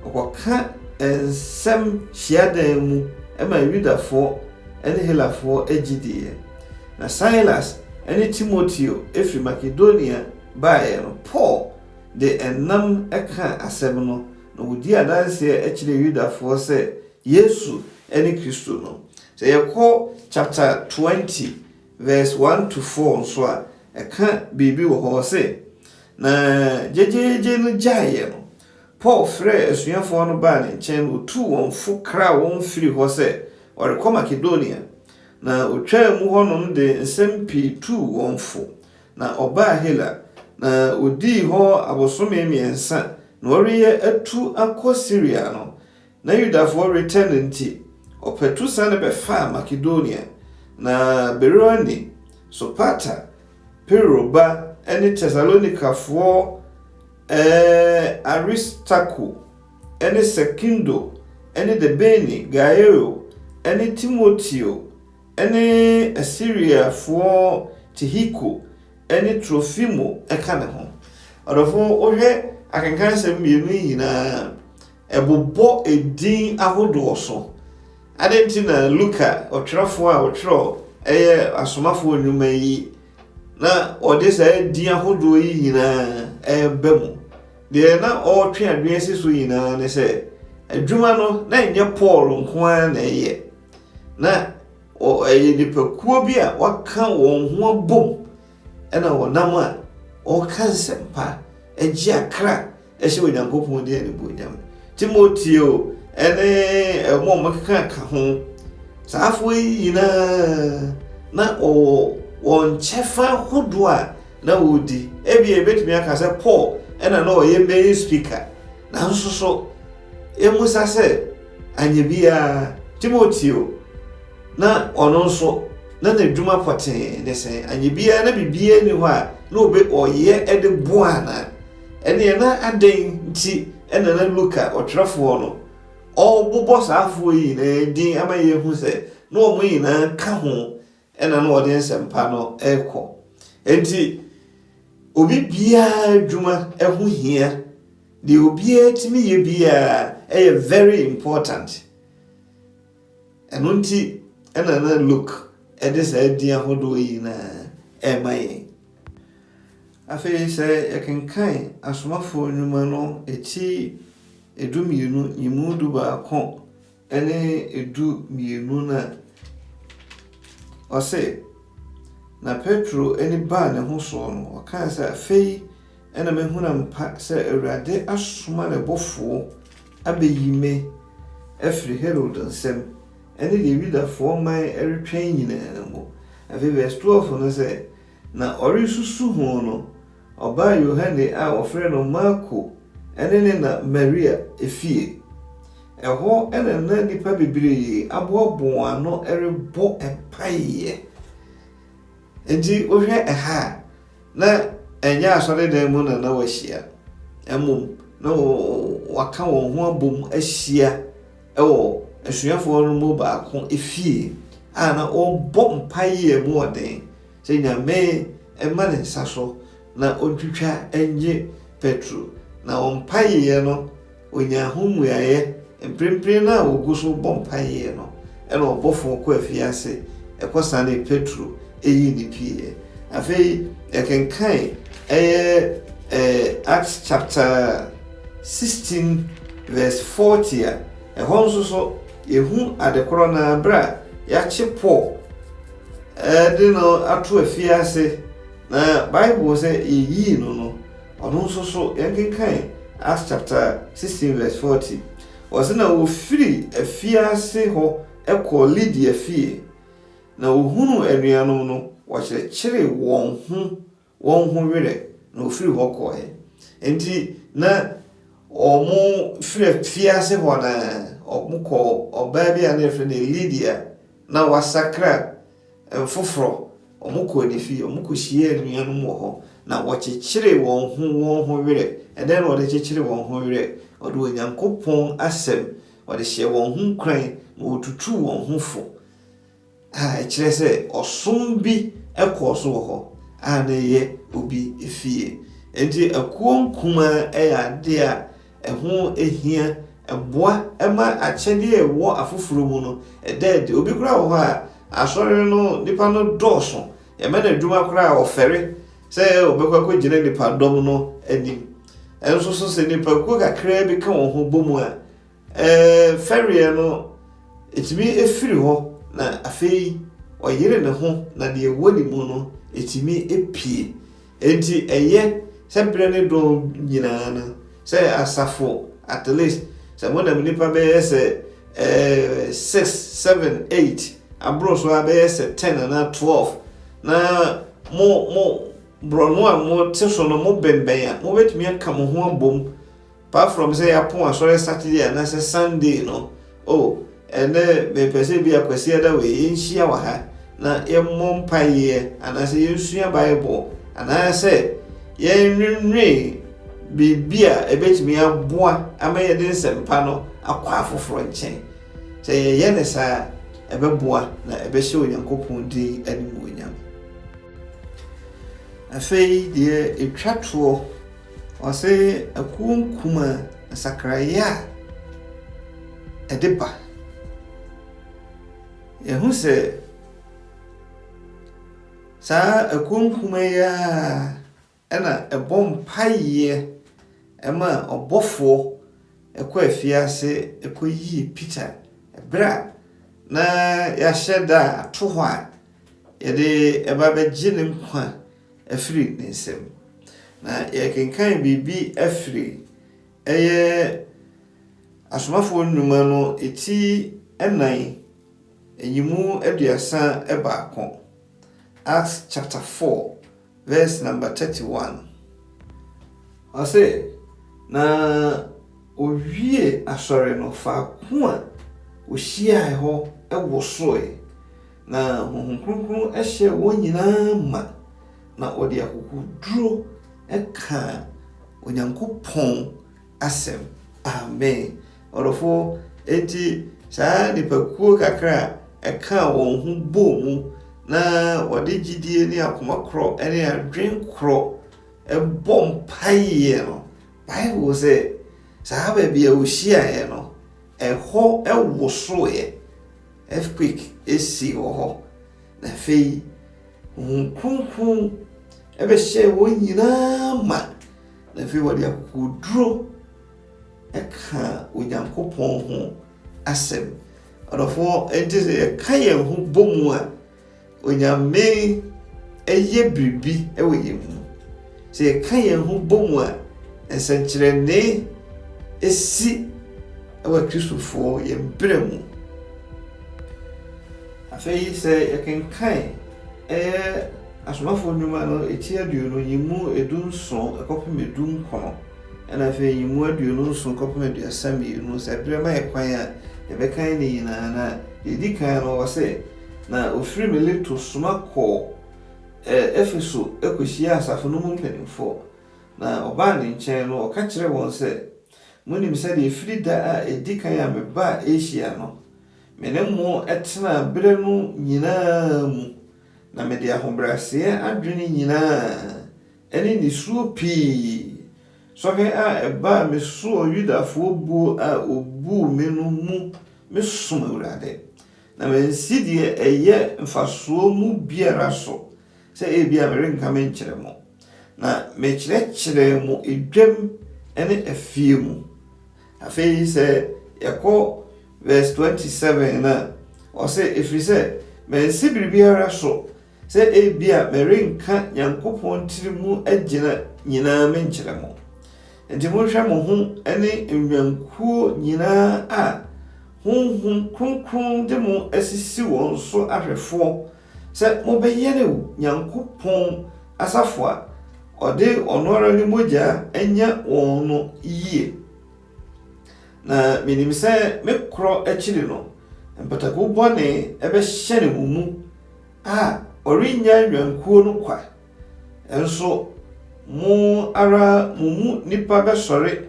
ɔkɔka nsɛm hyiadan mu ɛma Yudafo ɛne Helafo agyidiɛ na Silas ɛne Timoteo efiri Makedonia baeɛ no Paul de enam ɛka asɛm no na wodi adanse ɛkyerɛ Yudafo sɛ Yesu ɛne Kristo no sɛ yɛkɔ chapter 20 verse 1 to 4 nso a ɛka biribi wɔ hɔ sɛ na jejeje no gyaeɛ no Paul frɛ asuafoɔ no baa ne nkyɛn otu wɔn fo kra wɔn firi hɔ sɛ ɔrekɔ Makedonia na otwa mu hɔ nom de nsɛm pii tu wɔn fo na ɔbaa Hela na odi hɔ abosome miɛnsa na ɔreyɛ atu akɔ Syria no na Yudafoɔ return nti ɔpɛtu sa ne bɛfa Makedonia na Beroni Sopata Peroba ɛne Thessalonikafoɔ Aristarko ɛne Sekindo ɛne Debeni Gaio ɛne Timoteo ɛne Assyriafoɔ Tihiko ɛne Trofimo ɛka ne ho ɔdɔfo ohwɛ akenkan sɛm mmienu nyinaa ɛbobɔ edin ahodoɔ so adenti na Luka ɔtwerɛfoɔ a ɔtwerɛ ɛyɛ asomafoɔ nnwuma yi na ɔde saa edin ahodoɔ yi nyinaa ɛba mu deɛ na ɔtwe adwene si so nyinaa ne sɛ adwuma no na nyɛ Paul nko ara na ɛyɛ na ɛyɛ nipakuo bi a waka wɔn ho abom ɛna wɔnam a ɔka nsɛmpa agye akra ɛhyɛ Onyankopɔn de animuonyam Timoteo ɛne ɛmo makaka ka ho saafo yi nyinaa na wɔn kyɛfa hodoɔ a na wɔdi ebi ebetumi aka sɛ Paul ɛna na ɔyɛ main speaker nanso so emusa sɛ anyebia Timoteo na ɔno nso na n'adwuma pɔtee ne sɛ anyebia na bibia ni hɔ a na ɔyɛ ɛde boa na ɛne na adan nti ɛna na Luka ɔtwerɛfoɔ no ɔbobɔ saafoɔ yi na din ama yɛhu sɛ na ɔmo nyinaa ka ho ɛna na ɔde nsɛmpa no ɛkɔ enti obi biara adwuma ɛho hia deɛ obiara timi yɛ biara ɛyɛ very important ɛno nti ɛna na look ɛde saa din ahodoɔ yi na ɛma yɛn afei sɛ yɛkenkan asomafoɔ nnwuma no eti edumienu nyimu du baako ɛne edumienu na ɔsɛ na Petro ɛne baa ne ho soɔ no ɔkaa sɛ afei ɛna mahuna mpa sɛ Awurade asoma ne bɔfoɔ abɛyi me afiri Herod nsɛm ɛne deɛ Yudafoɔ man ɛretwɛn nyinaa mu afei verse 12 no sɛ na ɔresusu ho no ɔbaa Yohane a wɔfrɛ no Marko ɛne ne na Maria efie ɛhɔ ɛna na nipa bebree aboaboa ano ɛrebɔ ɛmpaeɛ enti wohwɛ ɛha na ɛnyɛ asɔre dan mu na wɔahyia ɛmom na waka wɔn ho abom ahyia ɛwɔ asuafoɔ no mu baako efie a na ɔbɔ mpaeɛ mu ɔden sɛ Nyame ɛma ne nsa so na ɔntwitwa ɛnye Petro na ɔmpaeɛ no onya ho mmuaeɛ mprempren na ogu so bɔ mpaeɛ no ɛna ɔbɔfo kɔ afiase ɛkɔsane Petro ɛyi ne pie afei ɛkenkan Acts chapter 16 verse 40 a ɛhɔ nso so yɛhu adekorɔ na bra yɛakye Paul ɛde no ato afiase na Bible sɛ yɛyi no ɔno nso so yɛkenkan Acts chapter 16 verse 40 ɔsɛ na wɔfiri afiase hɔ ɛkɔ Lydia fie na ohunu anuanom no wɔkyerɛkyerɛ wɔn ho werɛ na ofiri hɔ kɔɛ enti na ɔmo firi afiase hɔ na ɔmo kɔ ɔbaa bi a ne yɛfrɛ no Lydia na wasakra foforɔ ɔmo kɔ ne fie ɔmo kɔhyia anuanom wɔ hɔ na wɔkyekyere wɔn ho werɛ ɛdɛn na wɔde kyekyere wɔn ho werɛ ɔde Onyankopɔn asɛm wɔde hyɛ wɔn ho nkran na wɔtutu wɔn ho fo ɛkyerɛ sɛ ɔsom bi ɛkɔɔ so wɔ hɔ a na ɛyɛ obi efie enti akuo nkuma ɛyɛ ade a ɛho ehia ɛboa ɛma akyɛdeɛ ɛwɔ afoforo mu no ɛdɛɛde obi kora wɔ hɔ a asɔre no nipa no dɔɔso yɛmɛ na adwuma kora a ɔfɛre sɛ ɔbɛkɔ akɔgyina nipa dɔm no anim ɛnso so sɛ nipa kuo kakra bi ka wɔn ho bɔ mu a fɛreɛ no ɛtumi efiri hɔ na afei ɔyere ne ho na deɛ ɛwɔ ne mu no ɛtumi epie enti ɛyɛ sɛ brɛ ne dɔm nyinaa no sɛ asafo at least sɛ mo nam nipa bɛyɛ sɛ 6 7 8 abro so abɛyɛ sɛ 10 na 12 na mo brono a mo te so no mo bɛnbɛn a mo betumi aka mo ho abom apart from say yapon asɔre Saturday and say Sunday no ɛnɛ bɛpɛsɛ bi akwasi ada we yɛnhyia wɔ ha na yɛmmɔ mpaeɛ anaasɛ yɛnsua Bible anaasɛ yɛnwenwe biribi a ɛbɛtumi aboa ama yɛde nsɛmpa no akɔ afoforɔ nkyɛn sɛ yɛyɛ ne saa ɛbɛboa na ɛbɛhyɛ Onyankopɔn din animuonyam afei deɛ ɛtwa toɔ ɔsɛ akuo nkuma sakraya a ɛde ba yɛhu sɛ saa akuo nkuma yi a ɛna ɛbɔ mpaeɛ ɛma ɔbɔfoɔ ɛkɔ afiase ɛkɔ yi Peter ɛbra na yɛahyɛ da ato hɔ a yɛde ɛba bɛgye ne nkwa afiri ne nsɛm na yɛkenkan biribi afiri ɛyɛ asomafoɔ nnwuma no eti ɛnan enyimu aduasa ɛbaako Acts chapter 4 verse number 31 ɔsɛ na owie asɔre no faako a ohyia hɔ ɛwosoe na Honhom Kronkron ɛhyɛ wɔn nyinaa ma na ɔde akokoduro ɛka Onyankopɔn asɛm amen ɔdɔfo enti saa nipakuo kakra ɛka wɔn ho bɔ mu na wɔde gyidie ne akoma korɔ ne adwen korɔ ɛbɔ mpaeɛ no Bible sɛ saa baabi a wɔhyiaeɛ no ɛhɔ ɛwosoeɛ earthquake esi wɔ hɔ na afei Honhom Kronkron ɛbɛhyɛ wɔn nyinaa ma na afei wɔde akokoduro ɛka Onyankopɔn ho asɛm ɔdɔfoɔ enti sɛ yɛka yɛn ho bɔ mu a Onyame ɛyɛ biribi ɛwɔ yɛn mu sɛ yɛka yɛn ho bɔ mu a nsɛnkyerɛnne esi ɛwɔ Kristofoɔ yɛn brɛ mu afei sɛ yɛkenkan asomafoɔ nnwuma no eti aduonu yimu edunson ɛkɔpem edunkɔn ɛna afei yimu aduonu nson kɔpem aduasa mmienu sɛ brɛ ma yɛkwan a yɛbɛkan ne nyinaa na yɛdi kan no wɔ sɛ na ofiri Mileto soma kɔ Efeso ɛkɔhyia asafo no mu mpanimfoɔ na ɔbaa ne nkyɛn no ɔka kyerɛ wɔn sɛ monim sɛ de ɛfiri da a ɛdi kan a mebaa Asia no me ne mo ɛtena berɛ no nyinaa mu na mede ahobrɛaseɛ adwene nyinaa ɛne nisuo pii sɔhwɛ a ɛbaa me so Yudafoɔ buo a ɔbuu me no mu mesom Awurade na mansi deɛ ɛyɛ mfasoɔ mu biara so sɛ ebia merenka menkyerɛ mo na mekyerɛkyerɛ mo edwam ɛne afie mu. Afei sɛ yɛkɔ verse 27 na ɔsɛ ɛfiri sɛ mansi biribiara so sɛ ebia merenka Nyankopɔn tiri mu agyina nyinaa menkyerɛ mo. Enti monhwɛ mo ho ɛne nnwankuo nyinaa a Honhom Kronkron de mo asisi wɔn so ahwɛfoɔ sɛ mobɛyɛre Nyankopɔn asafo a ɔde ɔno ara ne mogya anya wɔn no yie. Na menim sɛ me korɔ akyiri no mpataku bɔne ɛbɛhyɛ ne mu a ɔrenya nnwankuo no kwa. Ɛnso mo ara mo mu nipa bɛsɔre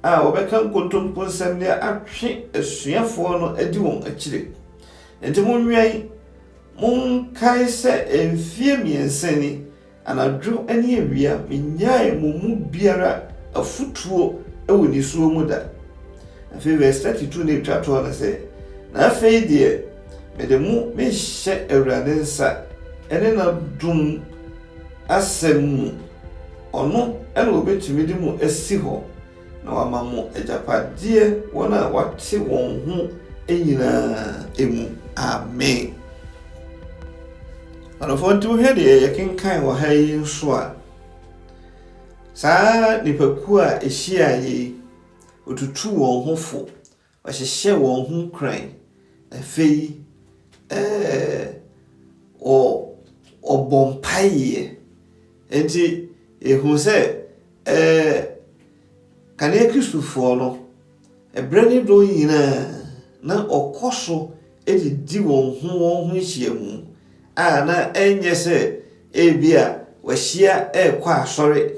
a wɔbɛka nkontompo nsɛm de atwe asuafoɔ no adi wɔn akyire. Enti monwɛn monkae sɛ mfie mmiɛnsa ni anadwo ne awia menyae mo mu biara afutuo ɛwɔ nisuo mu da. Afei verse 32 na ɛtwa toɔ no sɛ na afei deɛ mede mo mehyɛ Awurade nsa ɛne na dom asɛm mu ɔno ɛna obɛtumi de mo asi hɔ na wama mo agyapadeɛ wɔn a wate wɔn ho nyinaa emu. Amen. Ɔnofo nti wohwɛ deɛ yɛkenkan wɔ ha yi nso a saa nipakuo a ɛhyia yi otutu wɔn ho fo ɔhyehyɛ wɔn ho kran afei ɔbɔ mpaeɛ. Enti ɛhu sɛ kanea Kristofoɔ no ɛbrɛ ne do nyinaa na ɔkɔ so ɛdidi wɔn ho nhyiamu a na ɛnyɛ sɛ ebia wɔahyia ɛrekɔ asɔre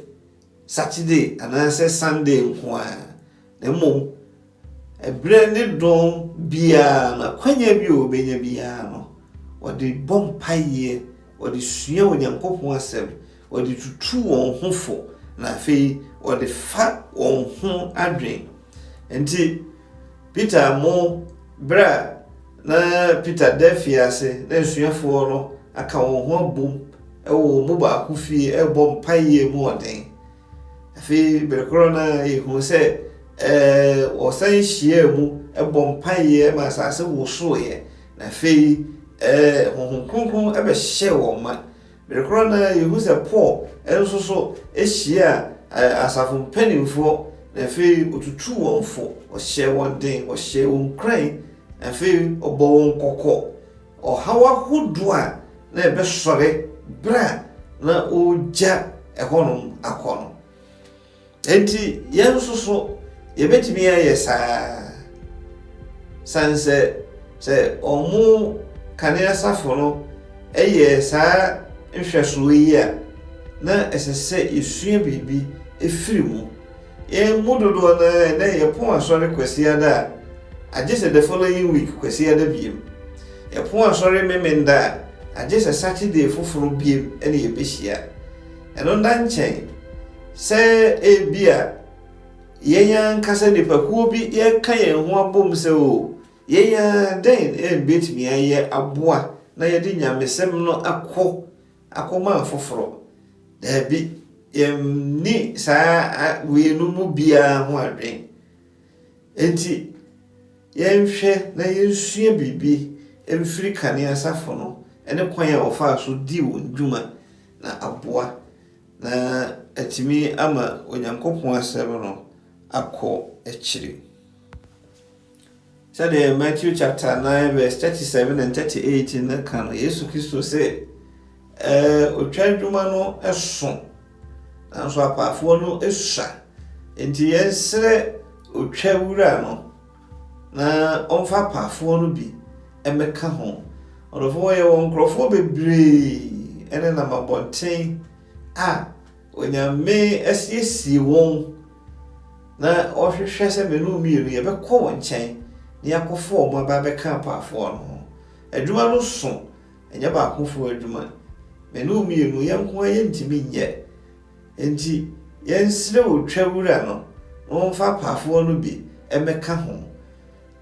Saturday anaasɛ Sunday nko a na mmom ɛbrɛ ne dɔn biara na kwanya bi a wɔbɛnya biara no wɔde bɔ mpaeɛ wɔde sua Onyankopɔn asɛm wɔde tutu wɔn ho fo na afei wɔde fa wɔn ho adwen. Enti Peter mo bra na Peter da fiase na asuafoɔ no aka wɔn ho abom ɛwɔ mo baako fie ɛbɔ mpaeɛ mu ɔden. Afei berekoro na yɛhu sɛ ɔsan hyia mu ɛbɔ mpaeɛ ma asase wosoeɛ na afei Honhom Kronkron ɛbɛhyɛ wɔn ma. Berekoro na yɛhu sɛ Paul ɛnso so ɛhyia asafo mpanimfoɔ na afei otutu wɔn fo ɔhyɛ wɔn den ɔhyɛ wɔn kran afei ɔbɔ wɔn kɔkɔ ɔhaw ahodoɔ a na ɛbɛsɔre bra na ɔgya ɛhɔnom akɔ no. Enti yɛn nso so yɛbɛtumi ayɛ saa san sɛ ɔmo kanea asafo no ɛyɛ saa nhwɛsoɔ yi a na ɛsɛ sɛ yɛsua biribi ɛfiri mu. Yɛn mu dodoɔ na ɛnɛ yɛpɔn asɔre kwasiada a agye sɛ the following week kwasiada biem. Yɛpɔn asɔre memenda a agye sɛ Saturday foforɔ biem ɛne yɛbɛhyia. Ɛno nda nkyɛn sɛ ebia yɛn ankasa nipakuo bi yɛka yɛn ho abom sɛ o yɛn den ɛbɛtumi ayɛ aboa na yɛde nyamesɛm no akɔma foforɔ. Dabi yɛnni saa weenu mu biara ho adwen. Enti yɛnhwɛ na yɛnsua biribi ɛmfiri kanea asafo no ɛne kwan a wɔfaa so di wɔn dwuma na aboa na atumi ama Onyankopɔn asɛm no akɔ akyiri. Sɛdeɛ Matthew chapter 9 verse 37 and 38 na ka no Yesu Kristo sɛ otwa dwuma no ɛso nanso apaafoɔ no ɛsua. Enti yɛnsrɛ otwa wura no na ɔmfa apaafoɔ no bi ɛmɛka ho. Ɔdɔfoɔ yɛ wɔn nkurɔfoɔ bebree ɛne nam abɔnten a onyame asiesie wɔn na ɔhwehwɛ sɛ menu mmienu yɛbɛkɔ wɔn nkyɛn na yakɔfo ɔmo aba bɛka apaafoɔ no ho adwuma no so ɛnyɛ baakofo adwuma menu mmienu yɛnko yɛntimi nyɛ enti yɛnsrɛ otwa wura no wɔmfa apaafoɔ no bi ɛmɛka ho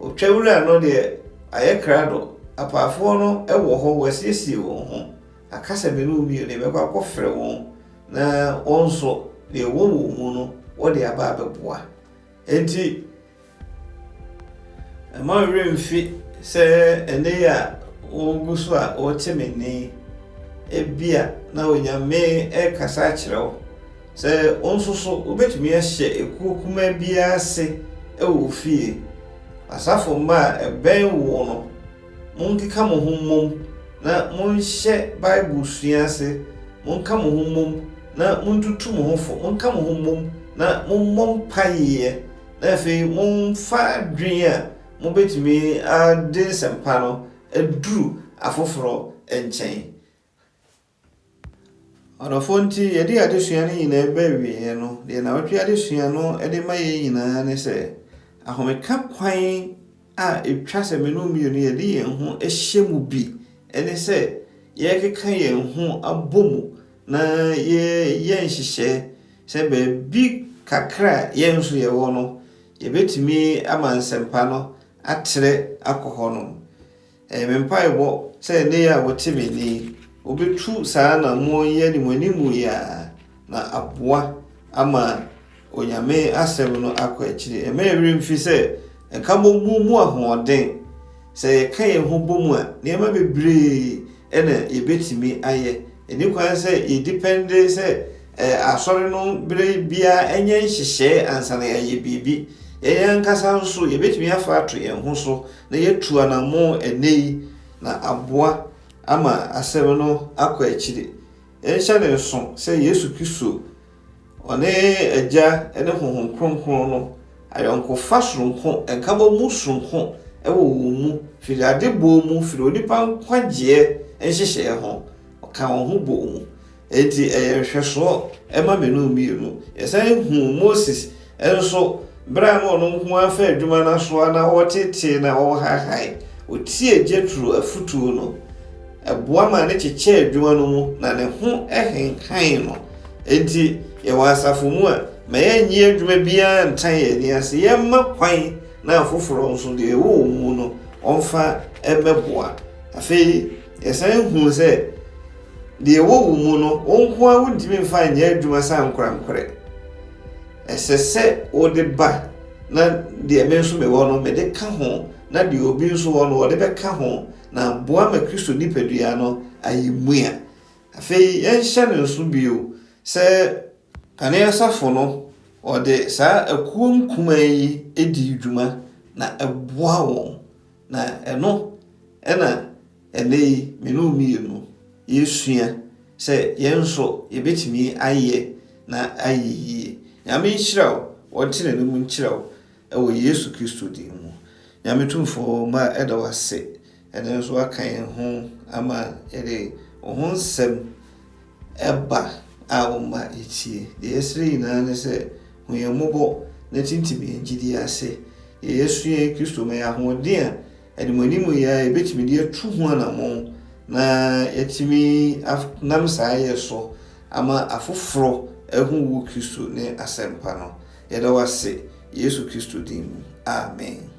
otwa wura no deɛ ayɛ krado apaafoɔ no ɛwɔ hɔ wɔasiesie wɔn ho akasa menu mmienu yɛbɛkɔ akɔfrɛ wɔn na wɔn nso deɛ wɔwɔ mu no wɔde aba abɛboa enti ɛma remfi sɛ ɛne a wɔgu so a wɔte mene ebia na onyame ɛkasa akyerɛ wo sɛ wɔn nso so wobɛtumi ahyɛ ekuo kuma biara ase ɛwɔ fie asafo mma a ɛbɛn wo no monkeka mo ho mmom na monhyɛ Bible sua ase monka mo ho mmom na montutu mo ho fo monka mo ho mmom na mommɔ mpaeɛ na afei momfa adwene a mobɛtumi ade nsɛmpa no aduru afoforɔ nkyɛn ɔdɔfoɔ nti yɛde adesua no nyinaa bɛwieɛ no deɛ na wɔtwe adesua no ɛde ma yɛn nyinaa ne sɛ ahomeka kwan a ɛtwa sɛ menu mmienu yɛde yɛn ho ahyɛ mu bi ɛne sɛ yɛkeka yɛn ho abɔ mu na yɛn nhyehyɛ sɛ baabi kakra yɛn nso yɛwɔ no yɛbɛtumi ama nsɛmpa no atrɛ akɔ hɔ no mempaebɔ sɛ ne a wɔte meni wobɛtu saa na mo yɛ ne manimu ya na aboa ama onyame asɛm no akɔ akyire ɛmɛyɛ mfi sɛ ɛka bɔmu mu ahoɔden sɛ yɛka yɛn ho bɔ mu a nneɛma bebree ɛna yɛbɛtumi ayɛ ɛni kwan sɛ yɛdepende sɛ asɔre no bere bia ɛnyɛ nhyehyɛ ansa na yɛyɛ biribi yɛyɛ nkasa nso yɛbɛtumi afa ato yɛn ho so na yɛtu anamo ɛnɛyi na aboa ama asɛm no akɔ akyire yɛnhyɛ ne nso sɛ Yesu Kristo ɔne agya ɛne honhom kronkron no ayɔnkofa soronko ɛnkaba mu soronko ɛwɔ wɔn mu firi adebɔ mu firi onipa nkwagyeɛ nhyehyɛ ho ɔka wɔn ho bɔ mu enti ɛyɛ nhwɛsoɔ ɛma menu mmienu yɛsan hu Moses ɛnso bra no ɔno nko afa adwuma na soa na wɔtete na wɔhahae otie Jetro afutuo no ɛboa ma ne kyekyɛ adwuma no mu na ne ho ɛhenkan no enti yɛwɔ asafo mu a ma yɛnyɛ adwuma biara ntan yɛn ni ase yɛma kwan na afoforɔ nso deɛ ɛwɔ mu no ɔmfa ɛmɛboa afei yɛsan hu sɛ deɛ ɛwɔ mu no ɔnko a wontimi mfa nyɛ adwuma sa nkorankorɛ ɛsɛ sɛ wode ba na deɛ me nso mewɔ no mede ka ho na deɛ obi nso wɔ no wɔde bɛka ho na boa ma Kristo nipadua no ayɛ mua afei yɛnhyɛ ne nso bio sɛ kane asafo no ɔde saa akuo nkuma yi edi dwuma na ɛboa wɔn na ɛno ɛna ɛnɛ yi menu mmienu yɛsua sɛ yɛn nso yɛbɛtumi ayɛ na ayɛ yie nyame nhyira wo wɔte n'anim nkyira wo ɛwɔ Yesu Kristo din mu nyame tumfo ma ɛda wase ɛne nso aka yɛn ho ama yɛde wo ho nsɛm ɛba a wɔma ɛtie deɛ yɛsrɛ nyinaa ne sɛ hu yɛn mmɔbɔ na tintimi yɛn gyidi ase yɛsua Kristo ma yɛ ahoɔden a ɛde mo anim yɛ a yɛbɛtumi de atu ho anamɔ na yɛtumi nam saa yɛ so ama afoforɔ ɛho wo Kristo ne asɛmpa no yɛda wase Yesu Kristo din mu amen.